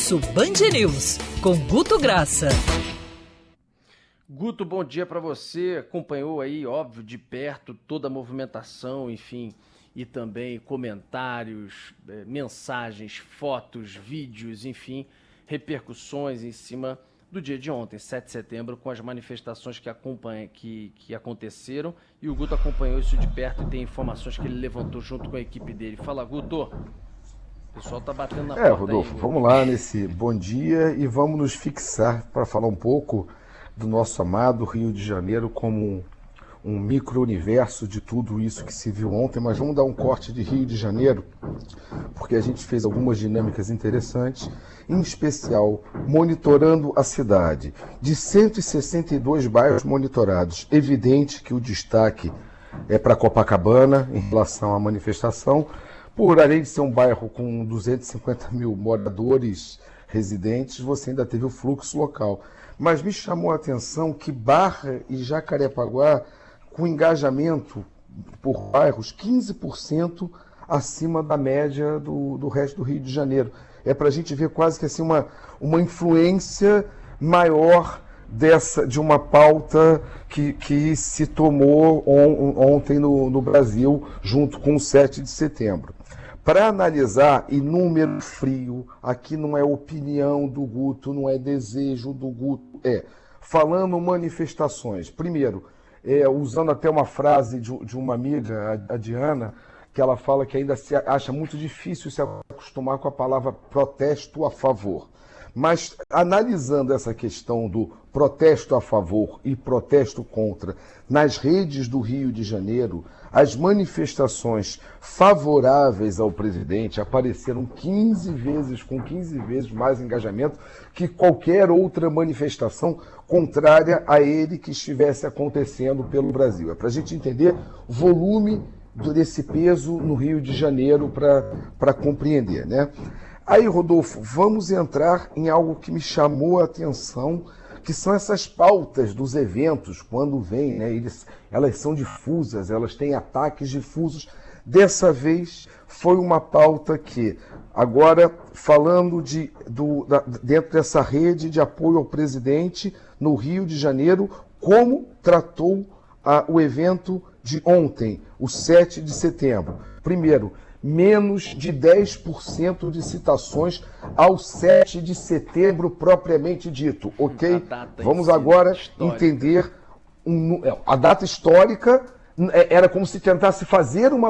Almoço Band News, com Guto Graça. Guto, bom dia para você. Acompanhou aí, óbvio, de perto toda a movimentação, enfim, e também comentários, mensagens, fotos, vídeos, enfim, repercussões em cima do dia de ontem, 7 de setembro, com as manifestações que aconteceram, e o Guto acompanhou isso de perto e tem informações que ele levantou junto com a equipe dele. Fala, Guto. O pessoal tá batendo na porta Rodolfo, aí, vamos lá nesse bom dia e vamos nos fixar para falar um pouco do nosso amado Rio de Janeiro como um micro-universo de tudo isso que se viu ontem, mas vamos dar um corte de Rio de Janeiro, porque a gente fez algumas dinâmicas interessantes, em especial monitorando a cidade. De 162 bairros monitorados, evidente que o destaque é para Copacabana em relação à manifestação, por além de ser um bairro com 250 mil moradores residentes, você ainda teve o fluxo local. Mas me chamou a atenção que Barra e Jacarepaguá, com engajamento por bairros 15% acima da média do resto do Rio de Janeiro. É para a gente ver quase que assim uma influência maior de uma pauta que se tomou ontem no Brasil, junto com o 7 de setembro. Para analisar, e número frio, aqui não é opinião do Guto, não é desejo do Guto, falando manifestações. Primeiro, usando até uma frase de uma amiga, a Diana, que ela fala que ainda se acha muito difícil se acostumar com a palavra protesto a favor. Mas analisando essa questão do protesto a favor e protesto contra nas redes do Rio de Janeiro, as manifestações favoráveis ao presidente apareceram 15 vezes mais engajamento que qualquer outra manifestação contrária a ele que estivesse acontecendo pelo Brasil. É para a gente entender o volume desse peso no Rio de Janeiro para compreender, né? Aí, Rodolfo, vamos entrar em algo que me chamou a atenção, que são essas pautas dos eventos, quando vêm, né? Elas são difusas, elas têm ataques difusos. Dessa vez foi uma pauta que, agora falando dentro dessa rede de apoio ao presidente no Rio de Janeiro, como tratou o evento de ontem, o 7 de setembro. Primeiro, menos de 10% de citações ao 7 de setembro propriamente dito, ok? Vamos agora entender a data histórica. Era como se tentasse fazer uma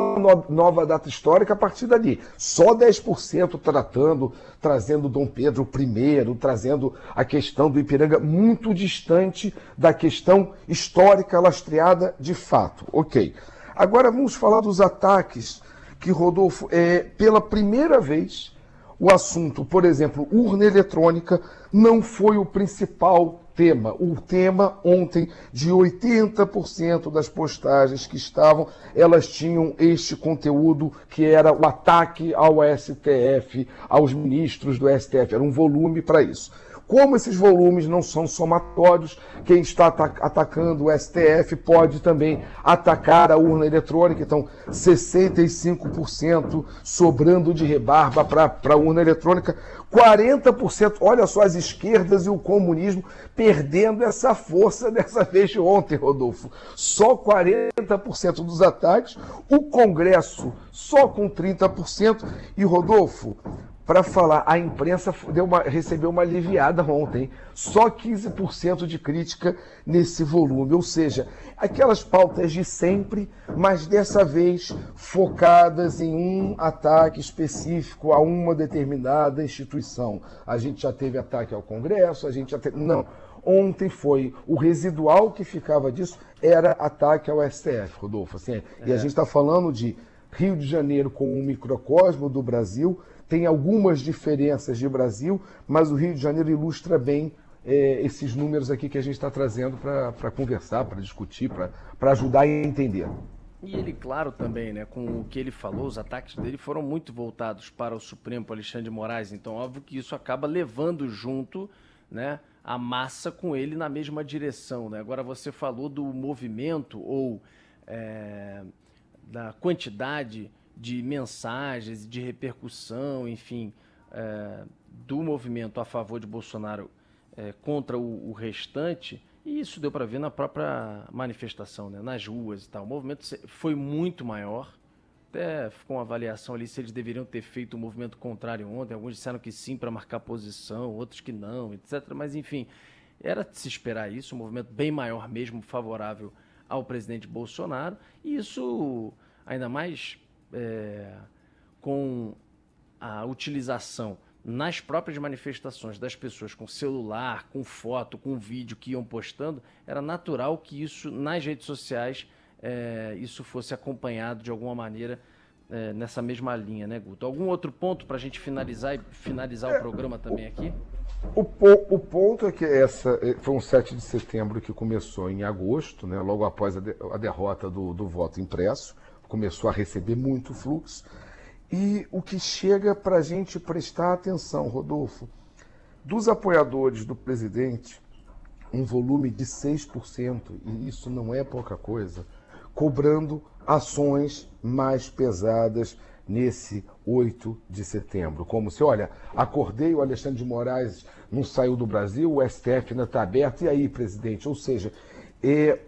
nova data histórica a partir dali. Só 10% trazendo Dom Pedro I, trazendo a questão do Ipiranga, muito distante da questão histórica lastreada de fato. Ok. Agora vamos falar dos ataques que, Rodolfo, pela primeira vez, o assunto, por exemplo, urna eletrônica, não foi o principal tema. O tema ontem, de 80% das postagens que estavam, elas tinham este conteúdo que era o ataque ao STF, aos ministros do STF. Era um volume para isso. Como esses volumes não são somatórios, quem está atacando o STF pode também atacar a urna eletrônica. Então, 65% sobrando de rebarba para a urna eletrônica, 40%, olha só, as esquerdas e o comunismo perdendo essa força dessa vez de ontem, Rodolfo. Só 40% dos ataques, o Congresso só com 30%. E, Rodolfo, para falar, a imprensa recebeu uma aliviada ontem, só 15% de crítica nesse volume, ou seja, aquelas pautas de sempre, mas dessa vez focadas em um ataque específico a uma determinada instituição. A gente já teve ataque ao Congresso, Não, ontem foi o residual que ficava disso, era ataque ao STF, Rodolfo. Assim, E a gente está falando de Rio de Janeiro como um microcosmo do Brasil. Tem algumas diferenças de Brasil, mas o Rio de Janeiro ilustra bem esses números aqui que a gente está trazendo para conversar, para discutir, para ajudar a entender. E ele, claro, também, né, com o que ele falou, os ataques dele foram muito voltados para o Supremo, para Alexandre de Moraes. Então, óbvio que isso acaba levando junto, né, a massa com ele na mesma direção, né? Agora, você falou do movimento ou da quantidade de mensagens, de repercussão, enfim, do movimento a favor de Bolsonaro contra o restante, e isso deu para ver na própria manifestação, né, nas ruas e tal. O movimento foi muito maior, até ficou uma avaliação ali se eles deveriam ter feito o movimento contrário ontem. Alguns disseram que sim para marcar posição, outros que não, etc. Mas, enfim, era de se esperar isso, um movimento bem maior mesmo, favorável ao presidente Bolsonaro, e isso ainda mais com a utilização nas próprias manifestações das pessoas com celular, com foto, com vídeo que iam postando, era natural que isso, nas redes sociais, isso fosse acompanhado de alguma maneira nessa mesma linha, né, Guto? Algum outro ponto para a gente finalizar o programa também aqui? O ponto é que foi um 7 de setembro que começou em agosto, né, logo após a derrota do voto impresso, começou a receber muito fluxo. E o que chega para a gente prestar atenção, Rodolfo, dos apoiadores do presidente, um volume de 6%, e isso não é pouca coisa, cobrando ações mais pesadas nesse 8 de setembro. Como se, olha, acordei, o Alexandre de Moraes não saiu do Brasil, o STF ainda está aberto, e aí, presidente? Ou seja,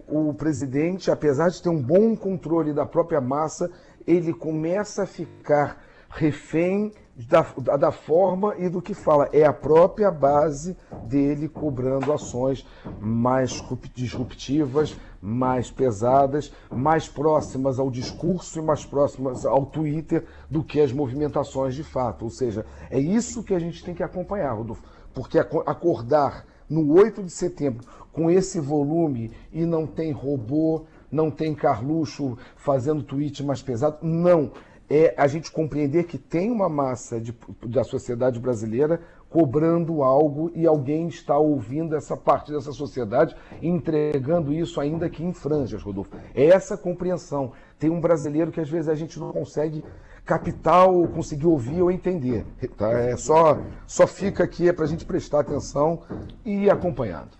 o presidente, apesar de ter um bom controle da própria massa, ele começa a ficar refém da forma e do que fala. É a própria base dele cobrando ações mais disruptivas, mais pesadas, mais próximas ao discurso e mais próximas ao Twitter do que as movimentações de fato. Ou seja, é isso que a gente tem que acompanhar, Rodolfo, porque acordar no 8 de setembro com esse volume e não tem robô, não tem Carluxo fazendo tweet mais pesado, não. É a gente compreender que tem uma massa da sociedade brasileira cobrando algo e alguém está ouvindo essa parte dessa sociedade e entregando isso ainda que em franjas, Rodolfo. É essa compreensão. Tem um brasileiro que às vezes a gente não consegue captar ou conseguir ouvir ou entender. Tá? Só fica aqui para a gente prestar atenção e ir acompanhando.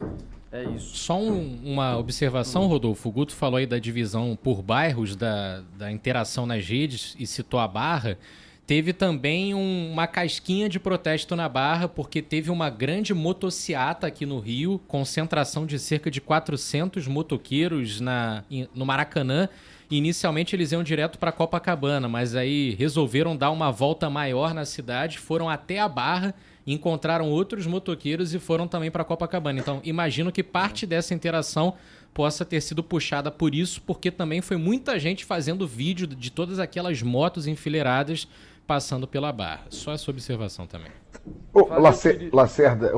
É isso. Só uma observação, Rodolfo. O Guto falou aí da divisão por bairros, da interação nas redes e citou a Barra. Teve também uma casquinha de protesto na Barra, porque teve uma grande motociata aqui no Rio, concentração de cerca de 400 motoqueiros no Maracanã. Inicialmente eles iam direto para Copacabana, mas aí resolveram dar uma volta maior na cidade, foram até a Barra, encontraram outros motoqueiros e foram também para Copacabana. Então imagino que parte dessa interação possa ter sido puxada por isso, porque também foi muita gente fazendo vídeo de todas aquelas motos enfileiradas passando pela Barra. Só essa observação também. Lacerda,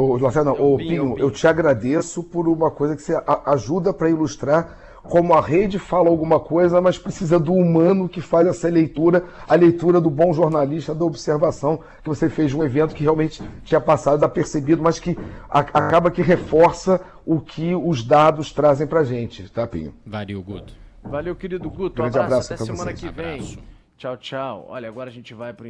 Pinho, eu te agradeço por uma coisa que você ajuda para ilustrar como a rede fala alguma coisa, mas precisa do humano que faz essa leitura, a leitura do bom jornalista, da observação que você fez de um evento que realmente tinha passado desapercebido, mas que acaba que reforça o que os dados trazem pra gente, tá, Pinho? Valeu, Guto. Valeu, querido Guto. Grande abraço até semana vocês. que vem. Tchau, tchau. Olha, agora a gente vai pro